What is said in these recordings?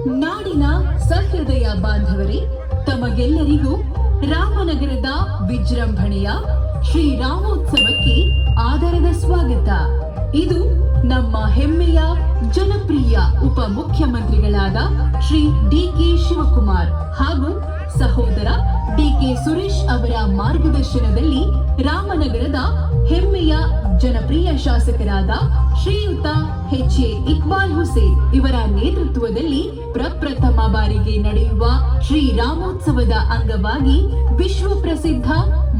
ನಾಡಿನ ಸಹೃದಯ ಬಾಂಧವರೇ, ತಮಗೆಲ್ಲರಿಗೂ ರಾಮನಗರದ ವಿಜೃಂಭಣೆಯ ಶ್ರೀರಾಮೋತ್ಸವಕ್ಕೆ ಆದರದ ಸ್ವಾಗತ. ಇದು ನಮ್ಮ ಹೆಮ್ಮೆಯ ಜನಪ್ರಿಯ ಉಪಮುಖ್ಯಮಂತ್ರಿಗಳಾದ ಶ್ರೀ ಡಿ.ಕೆ. ಶಿವಕುಮಾರ್ ಹಾಗೂ ಸಹೋದರ ಡಿ.ಕೆ. ಸುರೇಶ್ ಅವರ ಮಾರ್ಗದರ್ಶನದಲ್ಲಿ ರಾಮನಗರದ ಹೆಮ್ಮೆಯ ಜನಪ್ರಿಯ ಶಾಸಕರಾದ ಶ್ರೀಯುತ ಎಚ್.ಎ. ಇಕ್ಬಾಲ್ ಹುಸೇನ್ ಇವರ ನೇತೃತ್ವದಲ್ಲಿ ಪ್ರಪ್ರಥಮ ಬಾರಿಗೆ ನಡೆಯುವ ಶ್ರೀರಾಮೋತ್ಸವದ ಅಂಗವಾಗಿ ವಿಶ್ವ ಪ್ರಸಿದ್ಧ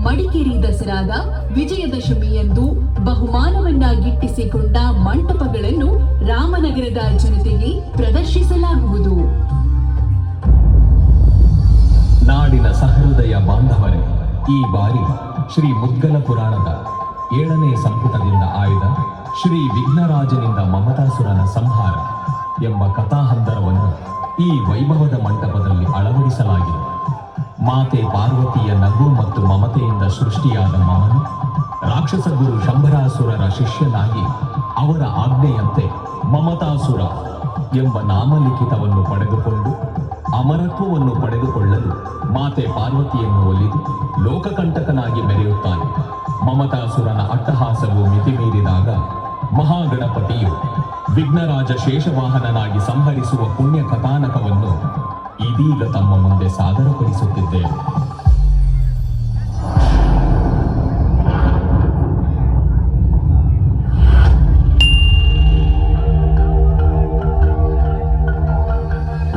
ಮಡಿಕೇರಿ ದಸರಾದ ವಿಜಯದಶಮಿಯಂದು ಬಹುಮಾನವನ್ನ ಗಿಟ್ಟಿಸಿಕೊಂಡ ಮಂಟಪಗಳನ್ನು ರಾಮನಗರದ ಜನತೆಗೆ ಪ್ರದರ್ಶಿಸಲಾಗುವುದು. ನಾಡಿನ ಸಹೃದಯ ಬಾಂಧವರೇ, ಈ ಬಾರಿ ಶ್ರೀ ಮುದ್ಗಲ ಪುರಾಣದ 7ನೇ ಸಂಪುಟದಿಂದ ಆಯ್ದ ಶ್ರೀ ವಿಘ್ನರಾಜನಿಂದ ಮಮತಾಸುರನ ಸಂಹಾರ ಎಂಬ ಕಥಾಹಂದರವನ್ನು ಈ ವೈಭವದ ಮಂಟಪದಲ್ಲಿ ಅಳವಡಿಸಲಾಗಿದೆ. ಮಾತೆ ಪಾರ್ವತಿಯ ನಗು ಮತ್ತು ಮಮತೆಯಿಂದ ಸೃಷ್ಟಿಯಾದ ಮಮನು ರಾಕ್ಷಸ ಗುರು ಶಂಭರಾಸುರರ ಶಿಷ್ಯನಾಗಿ ಅವರ ಆಜ್ಞೆಯಂತೆ ಮಮತಾಸುರ ಎಂಬ ನಾಮಲಿಖಿತವನ್ನು ಪಡೆದುಕೊಂಡು ಅಮರತ್ವವನ್ನು ಪಡೆದುಕೊಳ್ಳಲು ಮಾತೆ ಪಾರ್ವತಿಯನ್ನು ಒಲಿದು ಲೋಕಕಂಟಕನಾಗಿ ಮೆರೆಯುತ್ತಾನೆ. ಮಮತಾಸುರನ ಅಟ್ಟಹಾಸವು ಮಿತಿಮೀರಿದಾಗ ಮಹಾಗಣಪತಿಯು ವಿಘ್ನರಾಜ ಶೇಷವಾಹನನಾಗಿ ಸಂಹರಿಸುವ ಪುಣ್ಯ ಕಥಾನಕವನ್ನು ಇದೀಗ ತಮ್ಮ ಮುಂದೆ ಸಾದರಪಡಿಸುತ್ತಿದ್ದೇವೆ.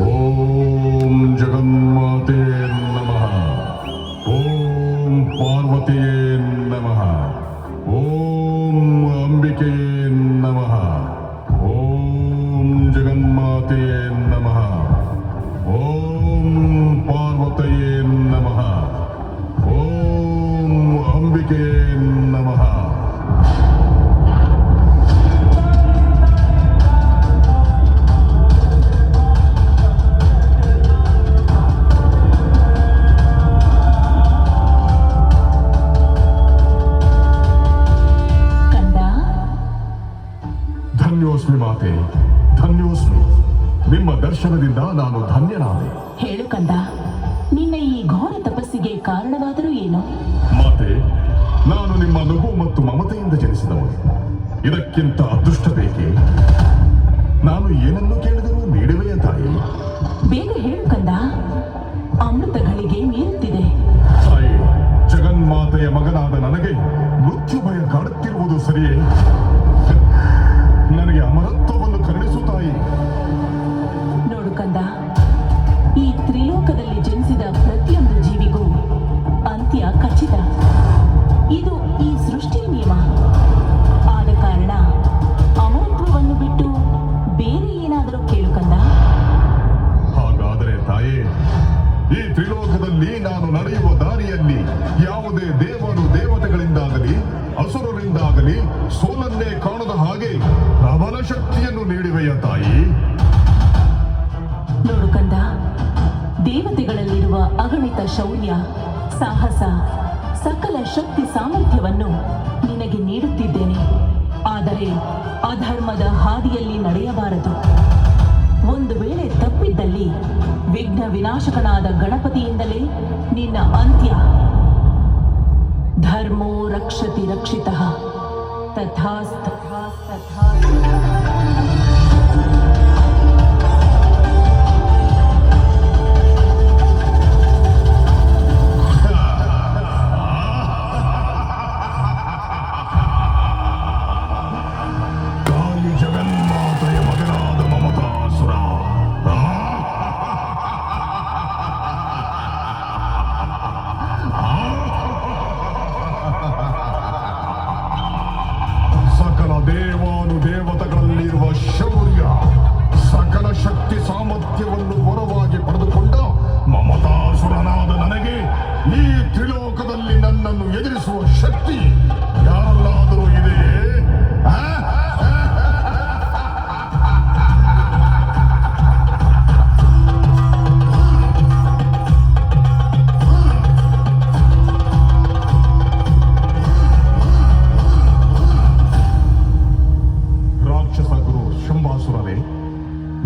ಓಂ ಜಗನ್ಮಾತೆ ನಮಃ. ಓಂ ಪಾರ್ವತಿಯೇ ನಮಃ. ಓಂ ಅಂಬಿಕೆಯೇ ನಮಃ. ಓಂ ಜಗನ್ಮಾತೆಯೇ ನಮಃ. ಓಂ ಪಾರ್ವತಿಯೇ ನಮಃ. ಓಂ ಅಂಬಿಕೆಯೇ ನಮಃ. ಧನ್ಯೋಸ್ಮಿ ಮಾತೆ, ಧನ್ಯೋಸ್ಮಿ. ನಿಮ್ಮ ದರ್ಶನದಿಂದ ನಾನು ಧನ್ಯನಾದೆ. ಹೇಳು ಕಂದ, ನಿನ್ನ ಈ ಘೋರ ತಪಸ್ಸಿಗೆ ಕಾರಣವಾದರೂ ಏನು? ಮಾತೆ, ನಾನು ನಿಮ್ಮ ನಗು ಮತ್ತು ಮಮತೆಯಿಂದ ಜನಿಸಿದವನು. ಇದಕ್ಕಿಂತ ಅದೃಷ್ಟ ಬೇಕೇ? ನಾನು ಏನನ್ನು ಕೇಳಿದರೂ ನೀಡುವೆಯ ತಾಯಿ? ಬೇಗ ಹೇಳು ಕಂದ, ಅಮೃತಗಳಿಗೆ ಮೀರುತ್ತಿದೆ. ತಾಯಿ, ಜಗನ್ಮಾತೆಯ ಮಗನಾದ ನನಗೆ ಮೃತ್ಯು ಭಯ ಕಾಡುತ್ತಿರುವುದು ಸರಿಯೇ? ನನಗೆ ಅಮರತ್ವವನ್ನು ಕರುಣಿಸು ತಾಯಿ. ನೋಡು ಕಂದ, ಈ ತ್ರಿಲೋಕದಲ್ಲಿ ಜನಿಸಿದ ಪ್ರತಿಯೊಂದು ಜೀವಿಗೂ ಅಂತ್ಯ ಖಚಿತ. ಇದು ಈ ಸೃಷ್ಟಿಯ ನಿಯಮ. ಆದ ಕಾರಣ ಅಮರತ್ವವನ್ನು ಬಿಟ್ಟು ಬೇರೆ ಏನಾದರೂ ಕೇಳು ಕಂದ. ಹಾಗಾದರೆ ತಾಯಿ, ಈ ತ್ರಿಲೋಕದಲ್ಲಿ ನಾನು ನಡೆಯುವ ದಾರಿಯಲ್ಲಿ ಯಾವುದೇ ದೇವರು ದೇವತೆಗಳಿಂದಾಗಲಿ ಅಸುರರಿಂದಾಗಲಿ ಸೋಲನ್ನೇ ಕಾಣದ ಹಾಗೆ ಪ್ರಬಲ ಶಕ್ತಿಯನ್ನು ನೀಡುವೆಯ ತಾಯಿ? ನೋಡು ಕಂದ, ದೇವತೆಗಳಲ್ಲಿರುವ ಅಗಣಿತ ಶೌರ್ಯ, ಸಾಹಸ, ಸಕಲ ಶಕ್ತಿ ಸಾಮರ್ಥ್ಯವನ್ನು ನಿನಗೆ ನೀಡುತ್ತಿದ್ದೇನೆ. ಆದರೆ ಅಧರ್ಮದ ಹಾದಿಯಲ್ಲಿ ನಡೆಯಬಾರದು. ಒಂದು ವೇಳೆ ತಪ್ಪಿದ್ದಲ್ಲಿ ವಿಘ್ನ ವಿನಾಶಕನಾದ ಗಣಪತಿಯಿಂದಲೇ ನಿನ್ನ ಅಂತ್ಯ. ಧರ್ಮೋ ರಕ್ಷತಿ ರಕ್ಷಿತಃ ತಥಾಸ್ತು. ತಾಯಿ ಜಗನ್ಮಾತೆಯ ಮಗನಾದ ಮಮತಾಸುರ, ಸಕಲ ದೇವಾನು ದೇವತೆಗಳಲ್ಲಿ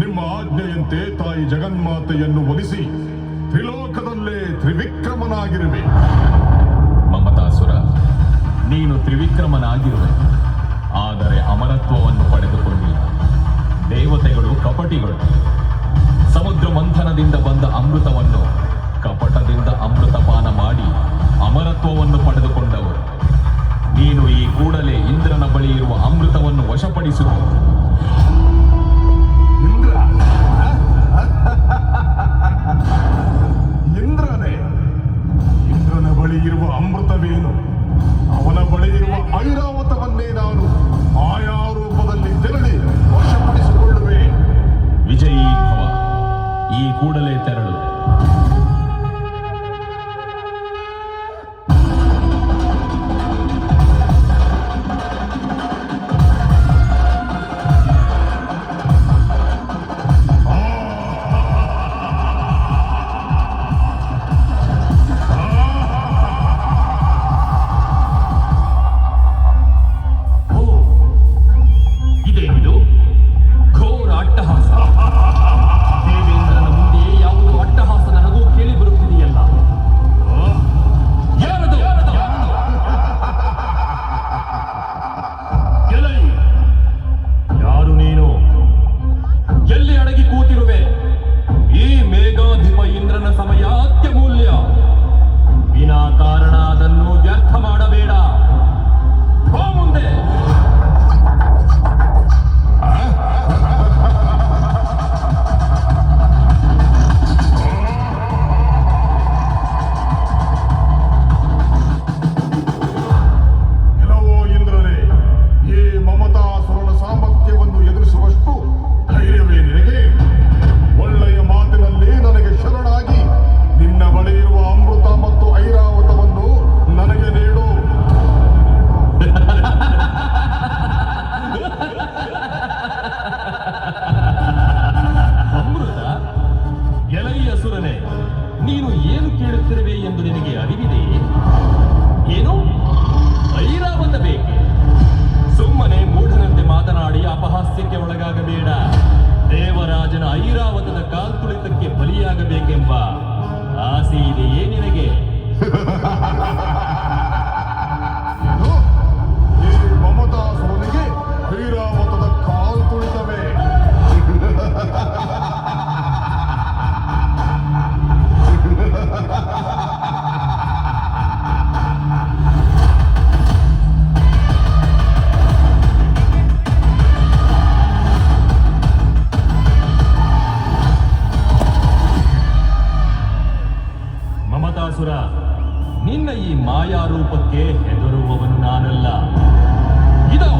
ನಿಮ್ಮ ಆಜ್ಞೆಯಂತೆ ತಾಯಿ ಜಗನ್ಮಾತೆಯನ್ನು ಒಲಿಸಿ ತ್ರಿಲೋಕದಲ್ಲೇ ತ್ರಿವಿಕ್ರಮನಾಗಿರುವೆ. ಮಮತಾಸುರ, ನೀನು ತ್ರಿವಿಕ್ರಮನಾಗಿರುವೆ, ಆದರೆ ಅಮರತ್ವವನ್ನು ಪಡೆದುಕೊಂಡಿಲ್ಲ. ದೇವತೆಗಳು ಕಪಟಿಗಳು. ಸಮುದ್ರ ಮಂಥನದಿಂದ ಬಂದ ಅಮೃತವನ್ನು ಕಪಟದಿಂದ ಅಮೃತಪಾನ ಮಾಡಿ ಅಮರತ್ವವನ್ನು ಪಡೆದುಕೊಂಡವರು. ನೀನು ಈ ಕೂಡಲೇ ಇಂದ್ರನ ಬಳಿ ಇರುವ ಅಮೃತವನ್ನು ವಶಪಡಿಸುವ. ಇಂದ್ರ ಇಂದ್ರನೇ, ಇಂದ್ರನ ಬಳಿ ಇರುವ ಅಮೃತವೇನು? ಅವನ ಬಳಿ ಇರುವ ಐರಾವತವನ್ನೇ ನಾನು ಆಯಾ ರೂಪದಲ್ಲಿ ತೆರಳಿ ವಶಪಡಿಸಿಕೊಳ್ಳುವೆ. ವಿಜಯೀ ಭವ, ಈ ಕೂಡಲೇ ತೆರಳು. ಇದೇನಿದು ಘೋರ ಅಟ್ಟಹಾಸ! ದೇವೇಂದ್ರನ ಮುಂದೆ ಯಾವುದೋ ಅಟ್ಟಹಾಸ ನನಗೂ ಕೇಳಿ ಬರುತ್ತಿದೆಯಲ್ಲ. ಯಾರದು? ಎಲೈ, ಯಾರು ನೀನು? ಎಲ್ಲಿ ಅಡಗಿ ಕೂತಿರುವೆ? ಈ ಮೇಘಾಧಿಪ ಇಂದ್ರನ ಸಮಯ ಅತ್ಯಮೂಲ್ಯ. ವಿನಾಕಾರಣ ಅದನ್ನು ವ್ಯರ್ಥ ಮಾಡಬೇಡ. ಬಾ ಮುಂದೆ. ಎಲ್ಲವೋ ಇಂದ್ರನೇ, ಈ ಮಮತಾಸುರನ ಸಾಮರ್ಥ್ಯವನ್ನು ಎದುರಿಸುವಷ್ಟು ಧೈರ್ಯವೇ ನಿನಗೆ? ಒಳ್ಳೆಯ ಮಾತಿನಲ್ಲಿ ನನಗೆ ಶರಣಾಗಿ ನಿನ್ನ ಬಳಿ ಇರುವ ಅಮೃತ ಮತ್ತು ಐರಾವತವನ್ನು ನನಗೆ ನೀಡು. ಅಮೃತ? ಎಲೈ ಅಸುರನೇ, ನೀನು ಏನು ಕೇಳುತ್ತಿರುವೆ ಎಂದು ನಿನಗೆ ಅರಿವಿದೆ? ಏನು ಐರಾವತ ಬೇಕೆ? ಸುಮ್ಮನೆ ಮೂಢನಂತೆ ಮಾತನಾಡಿ ಅಪಹಾಸ್ಯಕ್ಕೆ ಒಳಗಾಗಬೇಡ. ದೇವರಾಜನ ಐರಾವತದ ಕಾಲ್ತುಳಿತಕ್ಕೆ ಬಲಿಯಾಗಬೇಕೆಂಬ ಆಸೆ ಇದೆಯೇ ನಿನಗೆ? ಏನು? ಈ ಮಮತಾಸುರನಿಗೆ ಐರಾವತದ ಕಾಲ್ ತುಳಿತವೇ? ಮಮತಾಸುರ, ನಿನ್ನ ಈ ಮಾಯಾ ರೂಪಕ್ಕೆ ಹೆದರುವವನು ನಾನಲ್ಲ. ಇದು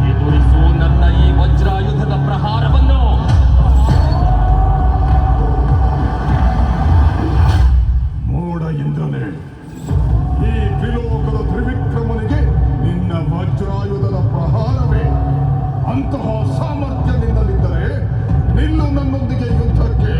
ಎದುರಿಸು ನನ್ನ ಈ ವಜ್ರಾಯುಧದ ಪ್ರಹಾರವನ್ನು. ಮೂಢ ಇಂದ್ರನೇ, ಈ ತ್ರಿಲೋಕದ ತ್ರಿವಿಕ್ರಮನಿಗೆ ನಿನ್ನ ವಜ್ರಾಯುಧದ ಪ್ರಹಾರವೇ? ಅಂತಹ ಸಾಮರ್ಥ್ಯ ನಿನ್ನಲ್ಲಿದ್ದರೆ ನಿಲ್ಲು ನನ್ನೊಂದಿಗೆ ಯುದ್ಧಕ್ಕೆ.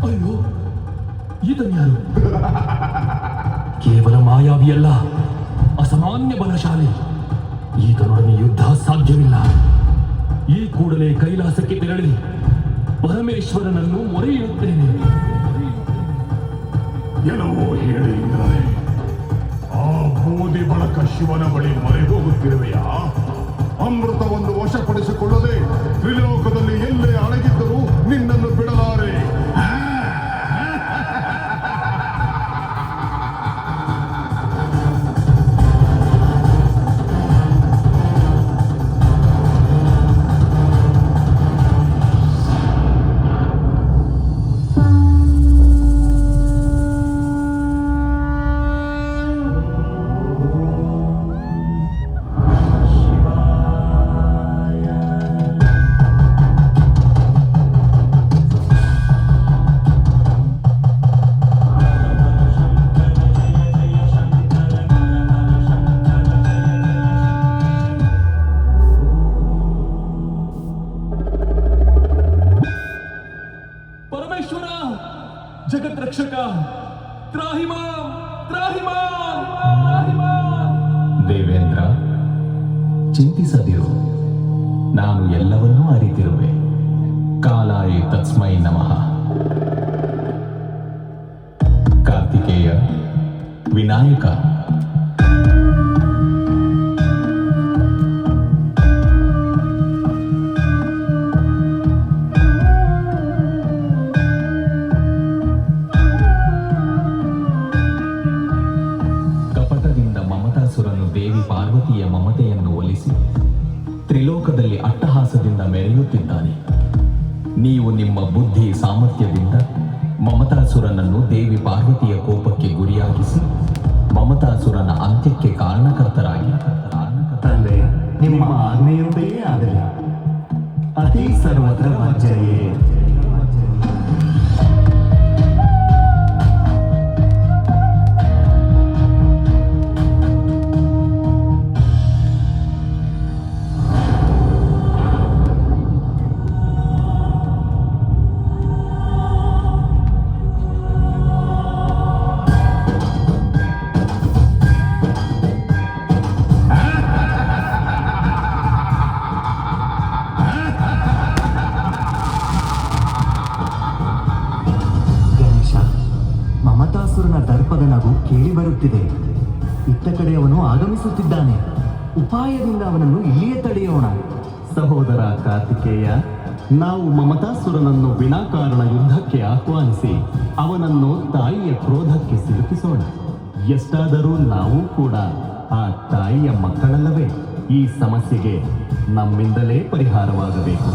ಅಯ್ಯೋ, ಈತನ್ಯಾರು? ಕೇವಲ ಮಾಯಾವಿಯಲ್ಲ, ಅಸಾಮಾನ್ಯ ಬಲಶಾಲಿ. ಈತನೊಡನೆ ಯುದ್ಧ ಸಾಧ್ಯವಿಲ್ಲ. ಈ ಕೂಡಲೇ ಕೈಲಾಸಕ್ಕೆ ತೆರಳಿ ಪರಮೇಶ್ವರನನ್ನು ಮೊರೆಯಿಡುತ್ತೇನೆ. ಎಲ್ಲವೋ ಹೇಳಿ ಇಂದ್ರನೇ, ಆ ಬೂದಿ ಬಳಕ ಶಿವನ ಬಳಿ ಮೊರೆ ಹೋಗುತ್ತಿರುವೆಯಾ? ಅಮೃತವನ್ನು ವಶಪಡಿಸಿಕೊಳ್ಳದೆ ತ್ರಿಲೋಕದಲ್ಲಿ ಎಲ್ಲೇ ಅಡಗಿದ್ದರೂ ನಿನ್ನನ್ನು ಬಿಡಲಾರೆ. ರಕ್ಷಕ ತ್ರಾಹಿಮಾಂ ತ್ರಾಹಿಮಾಂ ತ್ರಾಹಿಮಾಂ. ದೇವೇಂದ್ರ, ಚಿಂತಿಸದಿರು. ನಾನು ಎಲ್ಲವನ್ನೂ ಅರಿತಿರುವೆ. ಕಾಲಾಯ ತಸ್ಮೈ ನಮಃ. ಕಾರ್ತಿಕೇಯ, ವಿನಾಯಕ, ಕಪಟದಿಂದ ಮಮತಾಸುರನು ದೇವಿ ಪಾರ್ವತಿಯ ಮಮತೆಯನ್ನು ಒಲಿಸಿ ತ್ರಿಲೋಕದಲ್ಲಿ ಅಟ್ಟಹಾಸದಿಂದ ಮೆರೆಯುತ್ತಿದ್ದಾನೆ. ನೀವು ನಿಮ್ಮ ಬುದ್ಧಿ ಸಾಮರ್ಥ್ಯದಿಂದ ಮಮತಾಸುರನನ್ನು ದೇವಿ ಪಾರ್ವತಿಯ ಕೋಪಕ್ಕೆ ಗುರಿಯಾಗಿಸಿ ಮಮತಾಸುರನ ಅಂತ್ಯಕ್ಕೆ ಕಾರಣಕರ್ತರಾಗಿ ತಂದೆ, ನಿಮ್ಮ ಆಜ್ಞೆಯಂತೆಯೇ ಆಗಲಿ. ಅತಿ ಸರ್ವತ್ರ ವಾಜ್ಯಯೇ. ಮಮತಾಸುರನ ದರ್ಪದ ನಗು ಕೇಳಿ ಬರುತ್ತಿದೆ. ಇತ್ತ ಕಡೆ ಅವನು ಆಗಮಿಸುತ್ತಿದ್ದಾನೆ. ಉಪಾಯದಿಂದ ಅವನನ್ನು ಇಲ್ಲಿಯೇ ತಡೆಯೋಣ. ಸಹೋದರ ಕಾರ್ತಿಕೇಯ, ನಾವು ಮಮತಾಸುರನನ್ನು ವಿನಾಕಾರಣ ಯುದ್ಧಕ್ಕೆ ಆಹ್ವಾನಿಸಿ ಅವನನ್ನು ತಾಯಿಯ ಕ್ರೋಧಕ್ಕೆ ಸಿಲುಕಿಸೋಣ. ಎಷ್ಟಾದರೂ ನಾವು ಕೂಡ ಆ ತಾಯಿಯ ಮಕ್ಕಳಲ್ಲವೇ? ಈ ಸಮಸ್ಯೆಗೆ ನಮ್ಮಿಂದಲೇ ಪರಿಹಾರವಾಗಬೇಕು.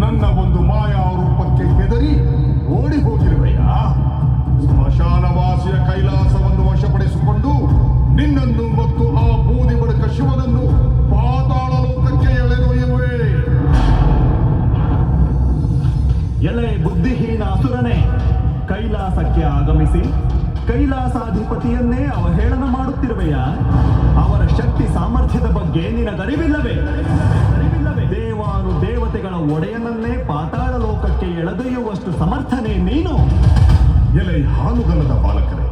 ನನ್ನ ಒಂದು ಮಾಯಾ ರೂಪಕ್ಕೆ ಹೆದರಿ ಓಡಿ ಹೋಗಿರುವೆಯಾ? ಸ್ಮಶಾನವಾಸಿಯ ಕೈಲಾಸವನ್ನು ವಶಪಡಿಸಿಕೊಂಡು ನಿನ್ನನ್ನು ಮತ್ತು ಆ ಬೂದಿ ಬಡಕ ಶಿವನನ್ನು ಪಾತಾಳ ಲೋಕಕ್ಕೆ ಎಳೆದೊಯ್ಯುವೆ. ಎಲೆ ಬುದ್ಧಿಹೀನ ಅಸುರನೇ, ಕೈಲಾಸಕ್ಕೆ ಆಗಮಿಸಿ ಕೈಲಾಸಾಧಿಪತಿಯನ್ನೇ ಅವಹೇಳನ ಮಾಡುತ್ತಿರುವೆಯಾ? ಅವರ ಶಕ್ತಿ ಸಾಮರ್ಥ್ಯದ ಬಗ್ಗೆ ನಿನಗರಿವಿಲ್ಲವೇ? ದೇವಾನು ದೇವತೆಗಳ ಒಡೆಯನನ್ನೇ ಪಾತಾಳ ಲೋಕಕ್ಕೆ ಎಳೆದೊಯ್ಯುವಷ್ಟು ಸಮರ್ಥನೆ ನೀನು? ಎಲೆ ಹಾಲುಗಲ್ಲದ ಬಾಲಕರೇ,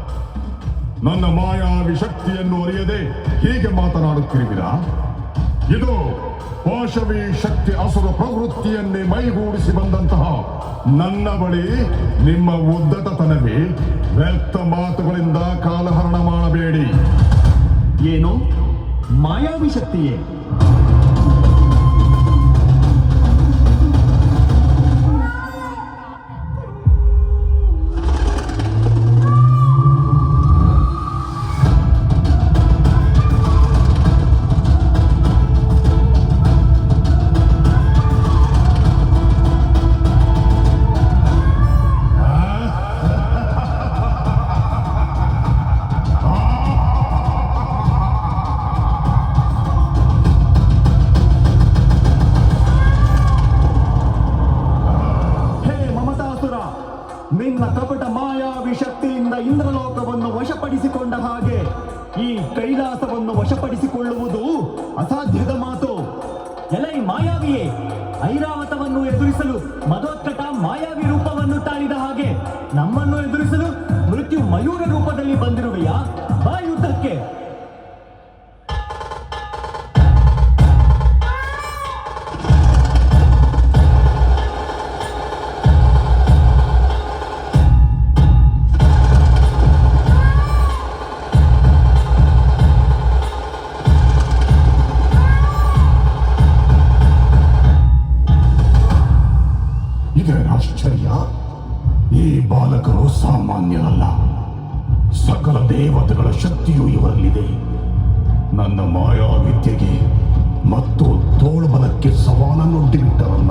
ನನ್ನ ಮಾಯಾವಿ ಶಕ್ತಿಯನ್ನು ಅರಿಯದೆ ಹೀಗೆ ಮಾತನಾಡುತ್ತಿರುವಿರಾ? ಇದು ಪಾಶವಿ ಶಕ್ತಿ ಅಸುರ ಪ್ರವೃತ್ತಿಯನ್ನೇ ಮೈಗೂಡಿಸಿ ಬಂದಂತಹ ನನ್ನ ಬಳಿ ನಿಮ್ಮ ಉದ್ದಟತನವೇ? ವ್ಯರ್ಥ ಮಾತುಗಳಿಂದ ಕಾಲಹರಣ ಮಾಡಬೇಡಿ. ಏನು ಮಾಯಾವಿ ಶಕ್ತಿಯೇ? ನಿನ್ನ ಕಪಟ ಮಾಯಾವಿ ಶಕ್ತಿಯಿಂದ ಇಂದ್ರಲೋಕವನ್ನು ವಶಪಡಿಸಿಕೊಂಡ ಹಾಗೆ ಈ ಕೈಲಾಸವನ್ನು ವಶಪಡಿಸಿಕೊಳ್ಳುವುದು ಅಸಾಧ್ಯದ ಮಾತು. ಎಲೈ ಮಾಯಾವಿಯೇ, ಐರಾವತವನ್ನು ಎದುರಿಸಲು ಮದೋತ್ಕಟ ಮಾಯಾವಿ ರೂಪವನ್ನು ತಾಳಿದ ಹಾಗೆ ನಮ್ಮನ್ನು ಎದುರಿಸಲು ಮೃತ್ಯು ಮಯೂರ ರೂಪದಲ್ಲಿ ಬಂದಿರುವೆಯಾ? ಬಾ ಯುದ್ಧಕ್ಕೆ. ಆಶ್ಚರ್ಯ, ಈ ಬಾಲಕರು ಸಾಮಾನ್ಯರಲ್ಲ. ಸಕಲ ದೇವತೆಗಳ ಶಕ್ತಿಯೂ ಇವರಲ್ಲಿದೆ. ನನ್ನ ಮಾಯಾವಿದ್ಯೆಗೆ ಮತ್ತು ತೋಳ್ಬಲಕ್ಕೆ ಸವಾಲನ್ನೊಡ್ಡಿಬಿಟ್ಟರಲ್ಲ.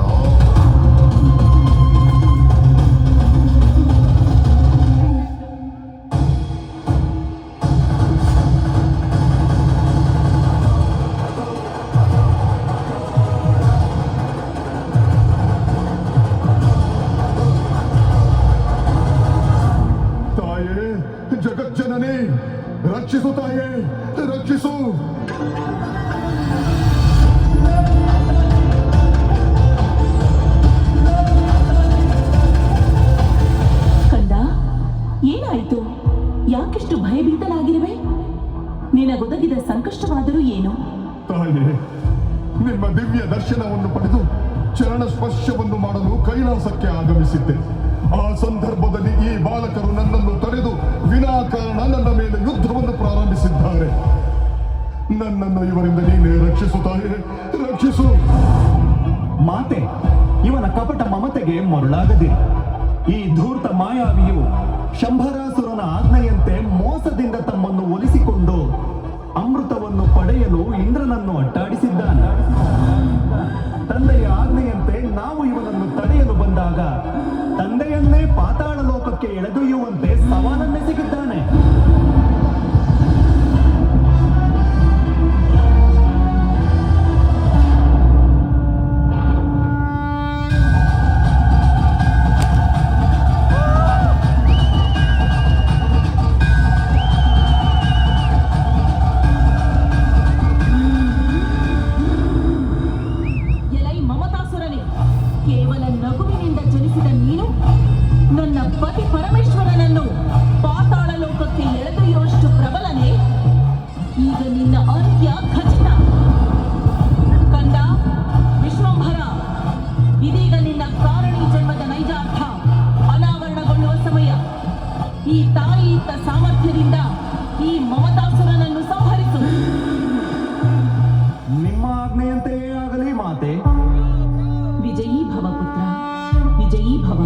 ರಕ್ಷಿಸು ತಾಯೇ, ರಕ್ಷಿಸು. ಕಂದ, ಏನಾಯಿತು? ಯಾಕೆಷ್ಟು ಭಯಭೀತನಾಗಿರುವೆ? ನಿನಗೊದಗಿದ ಸಂಕಷ್ಟವಾದರೂ ಏನು? ತಾಯೇ, ನಿಮ್ಮ ದಿವ್ಯ ದರ್ಶನವನ್ನು ಪಡೆದು ಚರಣ ಸ್ಪರ್ಶವನ್ನು ಮಾಡಲು ಕೈಲಾಸಕ್ಕೆ ಆಗಮಿಸಿದ್ದೆ. ಆ ಸಂದರ್ಭದಲ್ಲಿ ಈ ಬಾಲಕರು ನನ್ನನ್ನು ತಡೆದು ವಿನಾಕಾರಣ ನನ್ನ ಮೇಲೆ ಯುದ್ಧವನ್ನು ಪ್ರಾರಂಭಿಸಿದ್ದಾರೆ. ನನ್ನನ್ನು ಇವರಿಂದ ನೀನೇ ರಕ್ಷಿಸು ತಾಯೇ, ರಕ್ಷಿಸು. ಮಾತೆ, ಇವನ ಕಪಟ ಮಮತೆಗೆ ಮರುಳಾಗದಿರಿ. ಈ ಧೂರ್ತ ಮಾಯಾವಿಯು ಶಂಭರಾಸುರನ ಆಜ್ಞೆಯಂತೆ ಮೋಸದಿಂದ ತಮ್ಮನ್ನು ಒಲಿಸಿಕೊಂಡು ಅಮೃತವನ್ನು ಪಡೆಯಲು ಇಂದ್ರನನ್ನು ಅಟ್ಟಾಡಿಸಿದ್ದಾನೆ. ತಂದೆಯ ಆಜ್ಞೆಯಂತೆ ನಾವು ಇವನನ್ನು ತಡೆಯಲು ಬಂದಾಗ ತಂದೆಯನ್ನೇ ಪಾತಾಳ ಲೋಕಕ್ಕೆ ಎಳೆದೊಯ್ಯುವಂತೆ ಸವಾಲನ್ನೆಸಗಿದ್ದಾನೆ. ಎಲೈ ಮಮತಾಸುರನೇ, ಕೇವಲ ನಗುವಿನಿಂದ ಜನಿಸಿದ ನೀನು ನನ್ನ ಪತಿ ಪರಮೇಶ್ವರನನ್ನು ಪಾತಾಳ ಲೋಕಕ್ಕೆ ಎಳೆದೊಯ್ಯುವಷ್ಟು ಪ್ರಬಲನೇ? ಈಗ ನಿನ್ನ ಅಂತ್ಯ ಖಚಿತ. ಕಂದ ವಿಶ್ವಂಭರ, ಇದೀಗ ನಿನ್ನ ಕಾರಣಿ ಜನ್ಮದ ನೈಜಾರ್ಥ ಅನಾವರಣಗೊಳ್ಳುವ ಸಮಯ. ಈ ತಾಯಿ ಇತ್ತ ಸಾಮರ್ಥ್ಯದಿಂದ ಈ ಮಮತಾಸುರನನ್ನು ಸಂಹರಿಸು. ನಿಮ್ಮ ಆಜ್ಞೆಯಂತೆಯೇ ಆಗಲಿ ಮಾತೆ. ವಿಜಯೀ ಭವ ಪುತ್ರ, ವಿಜಯೀ ಭವ.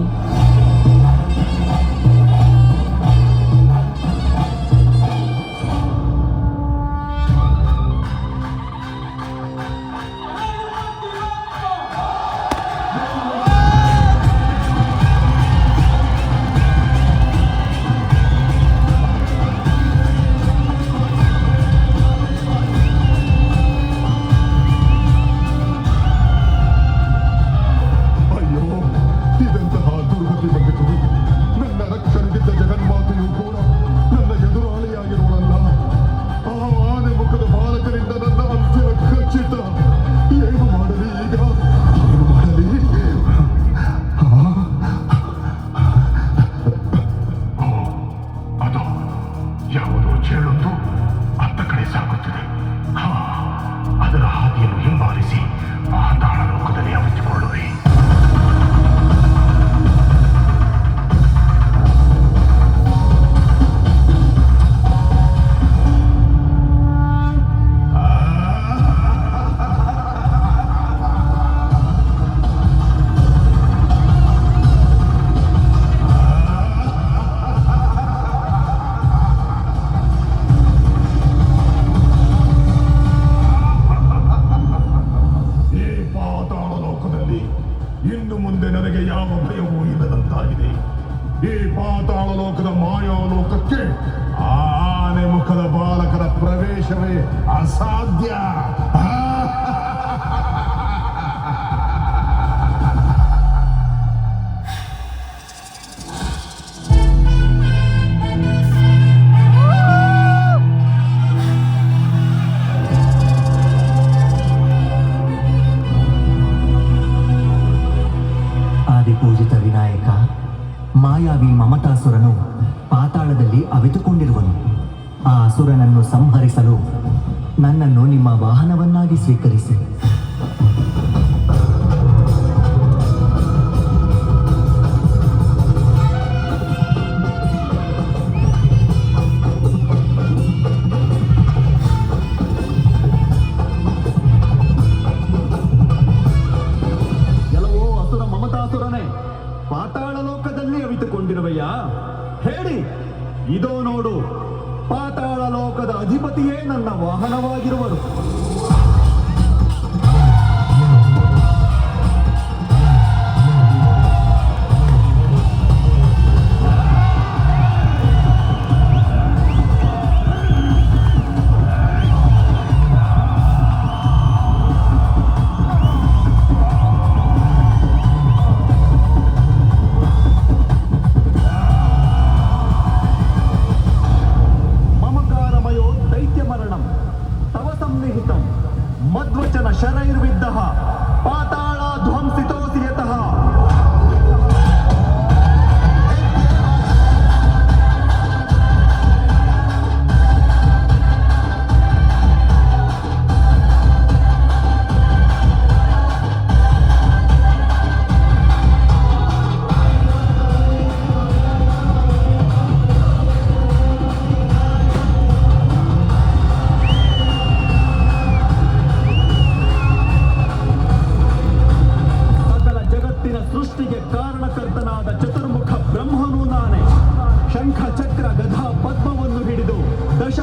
ಅಯ್ಯೋ, ಇದೆಂತಹ ದುರ್ಗತಿ ಬಂದಿತು. ನನ್ನ ರಕ್ಷಣೆಗಿದ್ದ ಜಗನ್ಮಾತೆಯು ಕೂಡ ನನ್ನ ಎದುರಾಳಿಯಾಗಿರುವಳಲ್ಲ. ಆ ಆನೆ ಮುಖದ ಬಾಲಕರಿಂದ ನನ್ನ ಅಂತ್ಯ ಖಚಿತ. ಏನು ಮಾಡಲಿ ಈಗ? ಏನು ಮಾಡಲಿ? ಅದು ಯಾವುದೋ ಚೇಳೊಂದು ಅತ್ತ ಕಡೆ ಸಾಗುತ್ತಿದೆ. ಅದರ ಹಾದಿಯನ್ನು ಹಿಂಬಾಲಿಸಿ ಪಾತಾಳ ಲೋಕದಲ್ಲಿ ಅವಿತುಕೊಳ್ಳುವೆ. ಈ ಪಾತಾಳ ಲೋಕದಲ್ಲಿ ಇನ್ನು ಮುಂದೆ ನನಗೆ ಯಾವ ಭಯವೂ ಇಲ್ಲದಂತಾಗಿದೆ. ಈ ಪಾತಾಳ ಲೋಕದ ಮಾಯಾಲೋಕಕ್ಕೆ ಆ ಆನೆ ಮುಖದ ಬಾಲಕರ ಪ್ರವೇಶವೇ ಅಸಾಧ್ಯ. ಆದಿಪೂಜಿತ ವಿನಾಯಕ, ಮಾಯಾವಿ ಮಮತಾಸುರನು ಪಾತಾಳದಲ್ಲಿ ಅವಿತುಕೊಂಡಿರುವನು. ಆ ಅಸುರನನ್ನು ಸಂಹರಿಸಲು ನನ್ನನ್ನು ನಿಮ್ಮ ವಾಹನವನ್ನಾಗಿ ಸ್ವೀಕರಿಸಿ. ಎಲ್ಲವೋ ಅಸುರ ಮಮತಾಸುರನೇ, ಪಾತಾಳ ಲೋಕದಲ್ಲಿ ಅವಿತುಕೊಂಡಿರುವೆಯಾ? ಹೇಳಿ, ಇದೋ ನೋಡು, ಪಾತಾಳ ಲೋಕದ ಅಧಿಪತಿಯೇ ನನ್ನ ವಾಹನವಾಗಿರುವರು. ಶರೈರ್ವಿದ್ದಃ ಪಾತಾಳ ಧ್ವಂಸಿತೋಸಿ ಯತಃ. ಸೃಷ್ಟಿಗೆ ಕಾರಣಕರ್ತನಾದ ಚತುರ್ಮುಖ ಬ್ರಹ್ಮನು ನಾನೇ. ಶಂಖ ಚಕ್ರ ಗದಾ ಪದ್ಮವನ್ನು ಹಿಡಿದು ದಶ